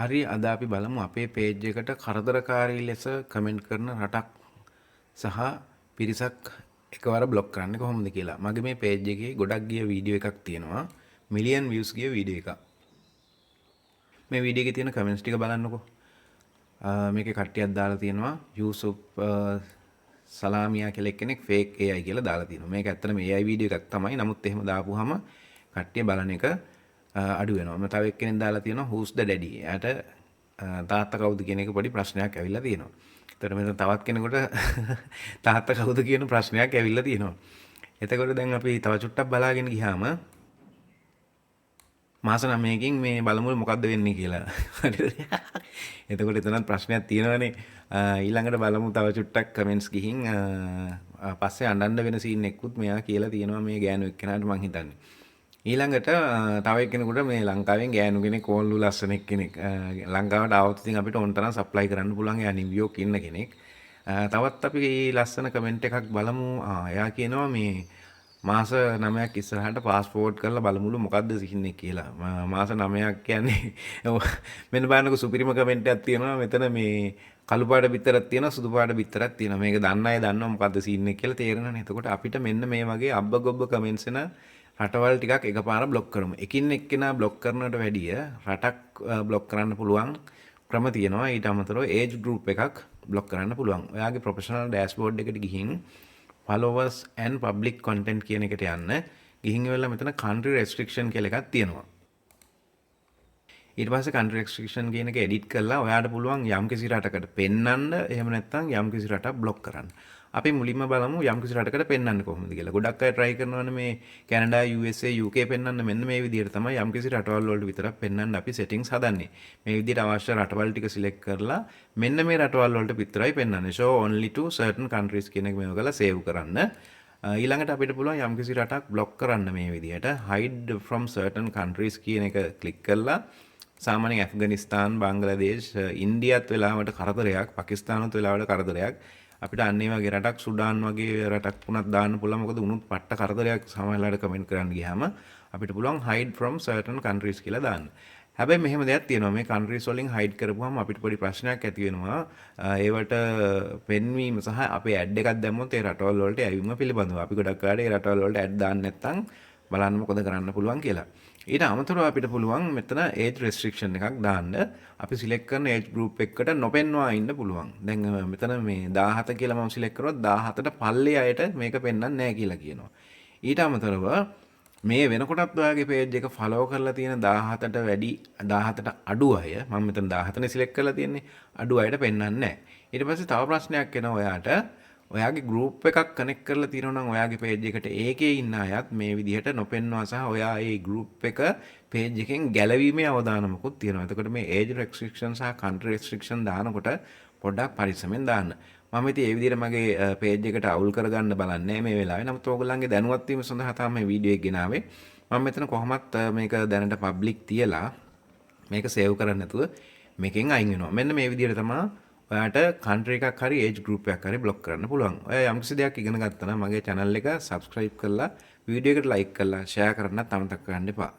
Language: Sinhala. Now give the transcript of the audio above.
හරි අද අපි බලමු අපේ පේජ් එකට කරදරකාරී ලෙස කමෙන්ට් කරන රටක් සහ පිරිසක් එකවර බ්ලොක් කරන්න කොහොමද කියලා. මගේ මේ පේජ් එකේ ගොඩක් ගිය වීඩියෝ එකක් තියෙනවා. මිලියන් views ගිය වීඩියෝ එකක්. මේ වීඩියෝ එකේ තියෙන කමෙන්ට්ස් ටික බලන්නකෝ. මේකේ කට්ටියක් දාලා තියෙනවා යූසුප් සලාමියා කියලා එක්කෙනෙක් fake AI කියලා දාලා තියෙනවා. මේක ඇත්තටම AI වීඩියෝ එකක් තමයි. නමුත් එහෙම දාපුවාම කට්ටිය බලන එක අඩු වෙනවා. තව එක්කෙනෙක් දාලා තියෙනවා who's the daddy. එයාට තාත්තා කවුද කියන එක පොඩි ප්‍රශ්නයක් ඇවිල්ලා තියෙනවා. එතකොට මෙතන තවත් කෙනෙකුට තාත්තා කවුද කියන ප්‍රශ්නයක් ඇවිල්ලා තියෙනවා. එතකොට දැන් අපි තව චුට්ටක් බලාගෙන ගියාම මාස 9කින් මේ බලමු මොකද්ද වෙන්නේ කියලා. හරිද? එතකොට එතනත් ප්‍රශ්නයක් තියෙනවනේ. ඊළඟට බලමු තව චුට්ටක් කමෙන්ට්ස් ගිහින් පස්සේ අඬන්න වෙන සීන් එකකුත් මෙයා කියලා තියෙනවා මේ ගෑනු එක්කෙනාට මං හිතන්නේ. ඊළඟට තව එක්කෙනෙකුට මේ ලංකාවෙන් ගෑනු කෙනෙක් ඕන්ලු ලස්සන කෙනෙක් ලංකාවට ආවොත් ඉතින් අපිට ඕන තරම් සප්ලයි කරන්න පුළුවන්. එයා නිව්යෝක් ඉන්න කෙනෙක්. තවත් අපි ලස්සන කමෙන්ට් එකක් බලමු. එයා කියනවා මේ මාස 9ක් ඉස්සරහට පාස්පෝර්ට් කරලා බලමුලු මොකද්ද සිහින්නේ කියලා. මාස 9ක් කියන්නේ මෙන්න බලන්නකො සුපිරිම කමෙන්ට් එකක් තියෙනවා. මෙතන මේ කළු පාට බිත්තරක් තියෙනවා සුදු පාට බිත්තරක් තියෙනවා. මේක දන්න අය දන්නවා මොකද්ද සීන් එක කියලා තේරෙනවනේ. එතකොට අපිට මෙන්න මේ වගේ අබ්බ ගොබ්බ කමෙන්ට්ස් එන රටවල් ටිකක් එකපාර බ්ලොක් කරමු. එකින් එක්කෙනා බ්ලොක් කරනවට වැඩිය රටක් බ්ලොක් කරන්න පුළුවන් ක්‍රම තියෙනවා. ඊට අමතරව ඒජ් ගෲප් එකක් බ්ලොක් කරන්න පුළුවන්. ඔයාගේ ප්‍රොෆෙෂනල් ඩෑෂ්බෝඩ් එකට ගිහින් followers and public content කියන එකට යන්න. ගිහින් ඉවරලා මෙතන country restriction කියලා එකක් තියෙනවා. ඊට පස්සේ country restriction කියන එක edit කරලා ඔයාට පුළුවන් යම්කිසි රටකට පෙන්වන්න එහෙම නැත්නම් යම්කිසි රටක් බ්ලොක් කරන්න. අපි මුලින්ම බලමු යම්කිසි රටකට පෙන්වන්නේ කොහොමද කියලා. ගොඩක් අය try කරනවානේ මේ කැනඩා, USA, UK පෙන්වන්න මෙන්න මේ විදිහට තමයි යම්කිසි රටවල් වලට විතරක් පෙන්වන්න අපි settings හදන්නේ. මේ විදිහට අවශ්‍ය රටවල් ටික select කරලා මෙන්න මේ රටවල් වලට විතරයි පෙන්වන්නේ. show only to certain countries කියන එක මේව කරලා save කරන්න. ඊළඟට අපිට පුළුවන් යම්කිසි රටක් බ්ලොක් කරන්න මේ විදිහට hide from certain countries කියන එක click කරලා සාමාන්‍යයෙන් ඇෆ්ගනිස්තාන්, බංග්ලාදේශ, ඉන්දියාත් වෙලාවට කරදරයක්, පාකිස්තානත් වෙලාවට කරදරයක්. අපිට අන්න ඒ වගේ රටක් සුඩාන් වගේ රටක් වුණත් දාන්න පුළුවන්. මොකද උනුත් පට්ට කරදරයක් සමහරවිට කමෙන්ට් කරන්න ගියාම අපිට පුළුවන් hide from certain countries කියලා දාන්න. හැබැයි මෙහෙම දෙයක් තියෙනවා. මේ countries වලින් hide කරපුවාම අපිට පොඩි ප්‍රශ්නයක් ඇති වෙනවා. ඒවට පෙන්වීම සහ අපේ ad එකක් දැම්මොත් ඒ රටවල් වලට ඇවිම පිළිබඳව. අපි ගොඩක් වෙලාවට ඒ රටවල් වලට ad දාන්න නැත්නම් බලන්න මොකද කරන්න පුළුවන් කියලා. ඊට අමතරව අපිට පුළුවන් මෙතන age restriction එකක් දාන්න. අපි select කරන age group එකකට නොපෙන්වා ඉන්න පුළුවන්. දැන් මෙතන මේ 17 කියලා මම select කරුවොත් 17ට පල්ලේ අයට මේක පෙන්වන්නේ නැහැ කියලා කියනවා. ඊට අමතරව මේ වෙනකොටත් ඔයාගේ page එක follow කරලා තියෙන 17ට වැඩි 17ට අඩු අය මම මෙතන 17නේ select කරලා තියෙන්නේ අඩු අයට පෙන්වන්නේ නැහැ. ඊට පස්සේ තව ප්‍රශ්නයක් එනවා ඔයාට ඔයාගේ group එකක් connect කරලා තියෙනවා නම් ඔයාගේ page එකට ඒකේ ඉන්න අයත් මේ විදිහට නොපෙන්නවා සහ ඔයා ඒ group එක page එකෙන් ගැලවීමේ අවදානමකුත් තියෙනවා. එතකොට මේ age restriction සහ country restriction දානකොට පොඩ්ඩක් පරිස්සමෙන් දාන්න. මම ඉතින් ඒ විදිහට මගේ page එකට අවුල් කරගන්න බලන්නේ මේ වෙලාවේ. නමුත් ඕගොල්ලන්ගේ දැනුවත් වීම සඳහා තමයි මේ වීඩියෝ එක ගෙනාවේ. මම මෙතන කොහොමත් මේක දැනට public තියලා මේක save කරන්න නැතුව මේකෙන් අයින් වෙනවා. මෙන්න මේ විදිහට තමයි ඔයාට country එකක් හරි age group එකක් හරි block කරන්න පුළුවන්. ඔයා යම්කිසි දෙයක් ඉගෙන ගත්තා නම් මගේ channel එක subscribe කරලා වීඩියෝ එකට like කරලා share කරන්නත් අමතක කරන්න එපා.